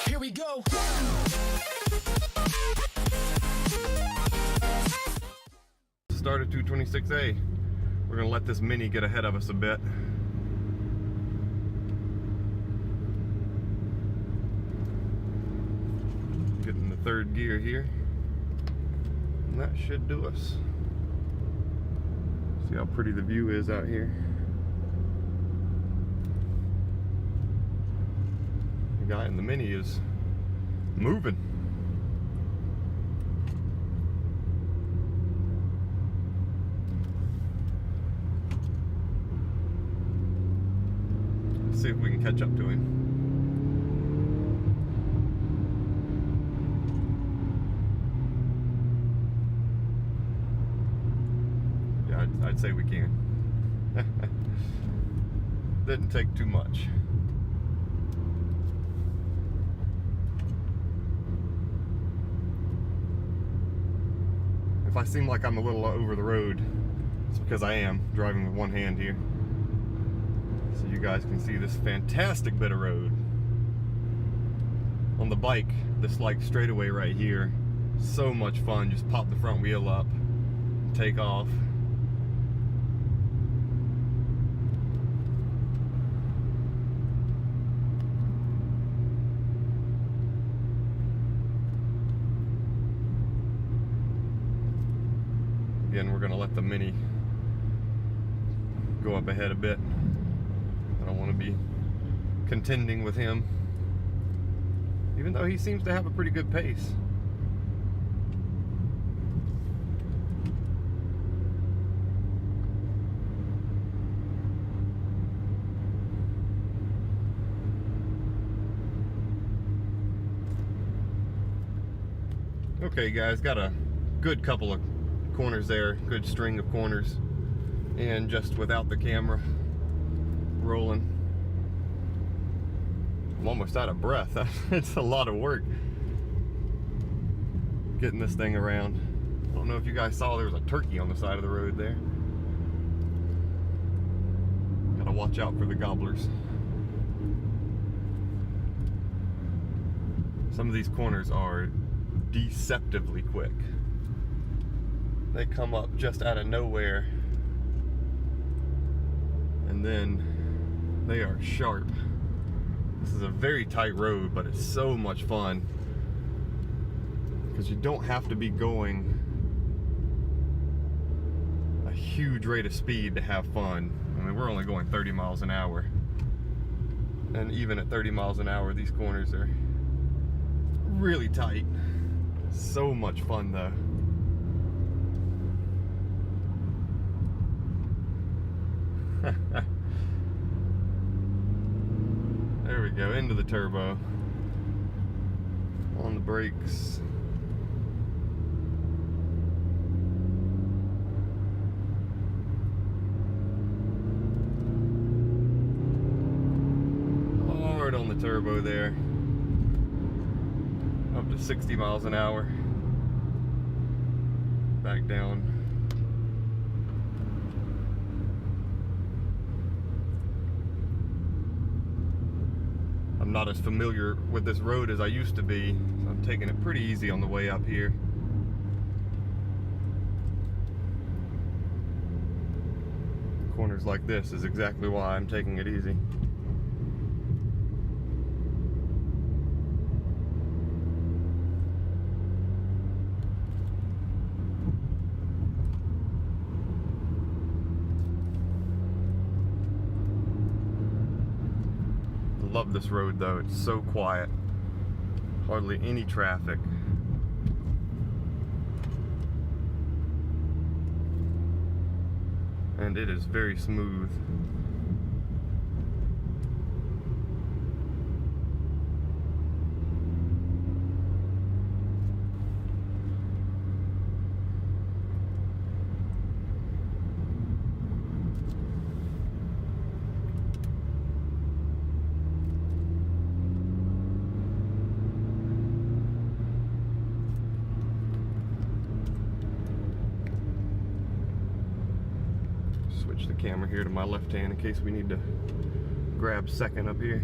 Here we go. Start at 226A. We're gonna let this Mini get ahead of us a bit. Getting the third gear here. And that should do us. See how pretty the view is out here. The guy in the Mini is moving. Let's see if we can catch up to him. Yeah, I'd say we can. Didn't take too much. If I seem like I'm a little over the road, it's because I am driving with one hand here. So you guys can see this fantastic bit of road. On the bike, this like straightaway right here, so much fun. Just pop the front wheel up, take off. Again, we're gonna let the Mini go up ahead a bit. I don't want to be contending with him, even though he seems to have a pretty good pace. Okay guys, got a good couple of corners there, good string of corners, and just without the camera rolling. I'm almost out of breath. It's a lot of work getting this thing around. I don't know if you guys saw there was a turkey on the side of the road there. Gotta watch out for the gobblers. Some of these corners are deceptively quick. They come up just out of nowhere, and then they are sharp. This is a very tight road, but it's so much fun because you don't have to be going a huge rate of speed to have fun. I mean, we're only going 30 miles an hour, and even at 30 miles an hour, these corners are really tight. So much fun though. There we go, into the turbo. On the brakes. Hard on the turbo there. Up to 60 miles an hour. Back down. I'm not as familiar with this road as I used to be, so I'm taking it pretty easy on the way up here. Corners like this is exactly why I'm taking it easy. Love this road though, it's so quiet. Hardly any traffic. And it is very smooth. Switch the camera here to my left hand in case we need to grab second up here.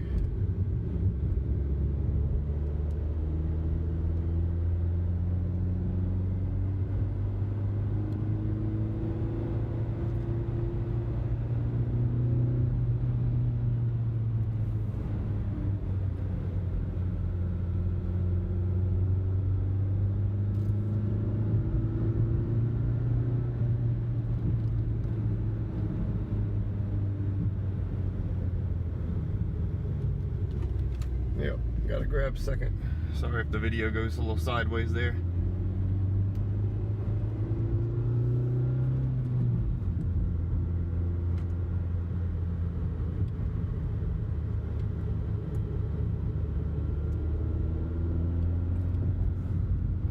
Yep, gotta grab second. Sorry if the video goes a little sideways there.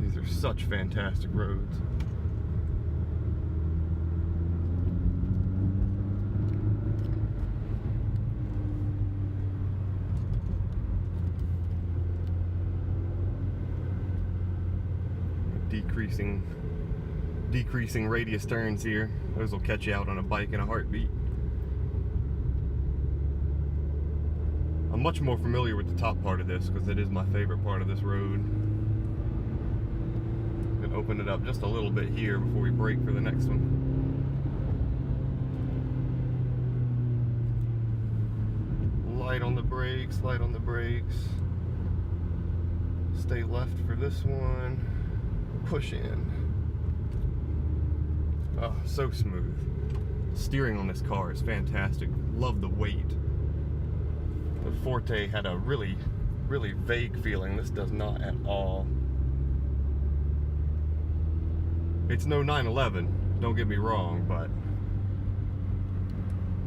These are such fantastic roads. Decreasing radius turns here. Those will catch you out on a bike in a heartbeat. I'm much more familiar with the top part of this because it is my favorite part of this road. I'm gonna open it up just a little bit here before we brake for the next one. Light on the brakes, light on the brakes. Stay left for this one. Push in. Oh, so smooth. Steering on this car is fantastic. Love the weight. The Forte had a really vague feeling. This does not at all. It's no 911, don't get me wrong, but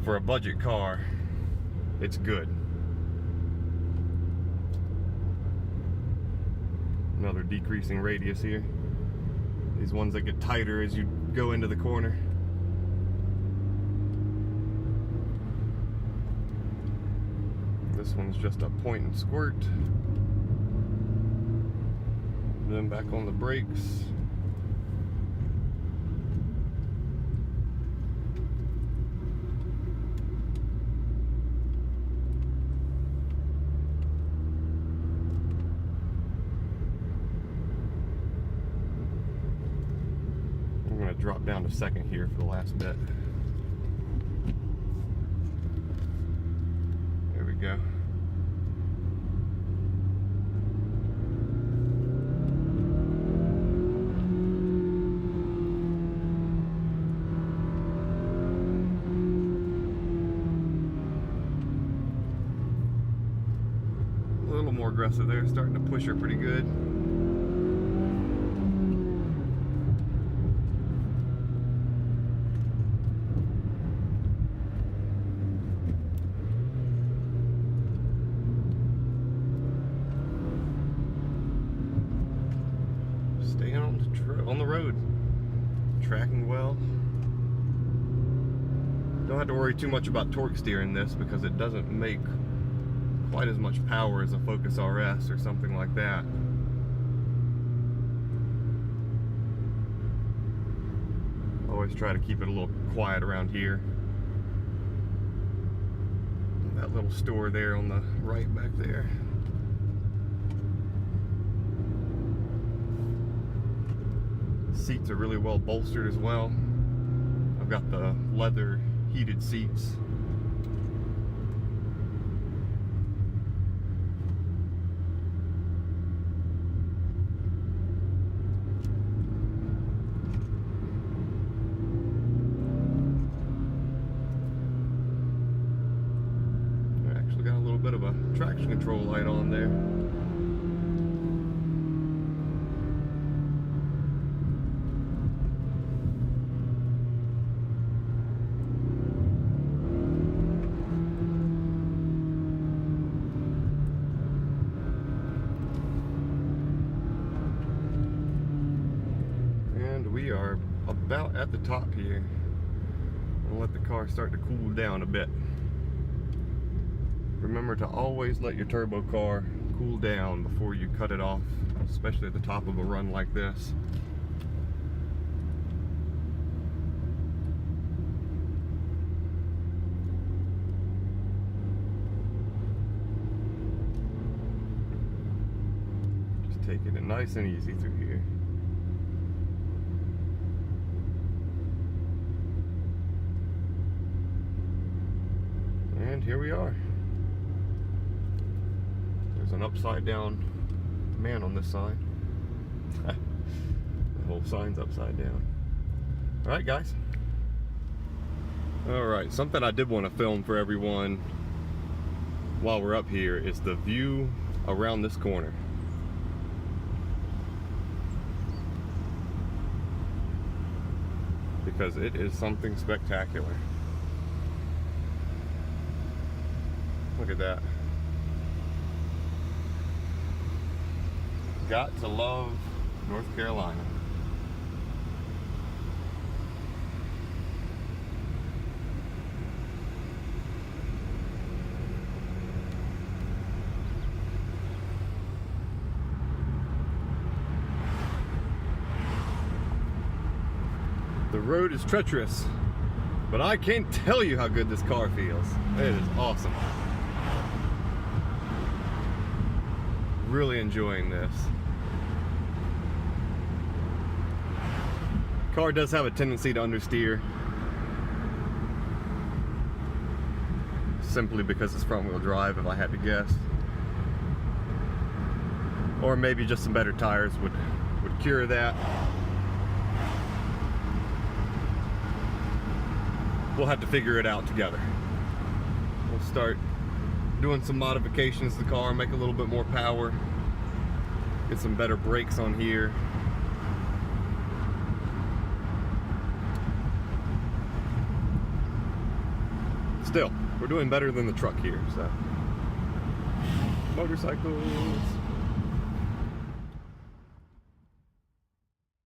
for a budget car, it's good. Another decreasing radius here. These ones that get tighter as you go into the corner. This one's just a point and squirt. Then back on the brakes. Drop down to second here for the last bit. There we go. A little more aggressive there, starting to push her pretty good. On the road, tracking well. Don't have to worry too much about torque steering this because it doesn't make quite as much power as a Focus RS or something like that. Always try to keep it a little quiet around here. That little store there on the right back there. Seats are really well bolstered as well. I've got the leather heated seats. I actually got a little bit of a traction control light on there. We are about at the top here. I'll let the car start to cool down a bit. Remember to always let your turbo car cool down before you cut it off, especially at the top of a run like this. Just taking it nice and easy through here. And here we are. There's an upside down man on this sign. The whole sign's upside down. Alright guys. Alright, something I did want to film for everyone while we're up here is the view around this corner. Because it is something spectacular. Look at that. Got to love North Carolina. The road is treacherous, but I can't tell you how good this car feels. It is awesome. Really enjoying this. Car does have a tendency to understeer, simply because it's front wheel drive, if I had to guess. Or maybe just some better tires would cure that. We'll have to figure it out together. We'll start doing some modifications to the car, make a little bit more power, get some better brakes on here. Still, we're doing better than the truck here, so. Motorcycles.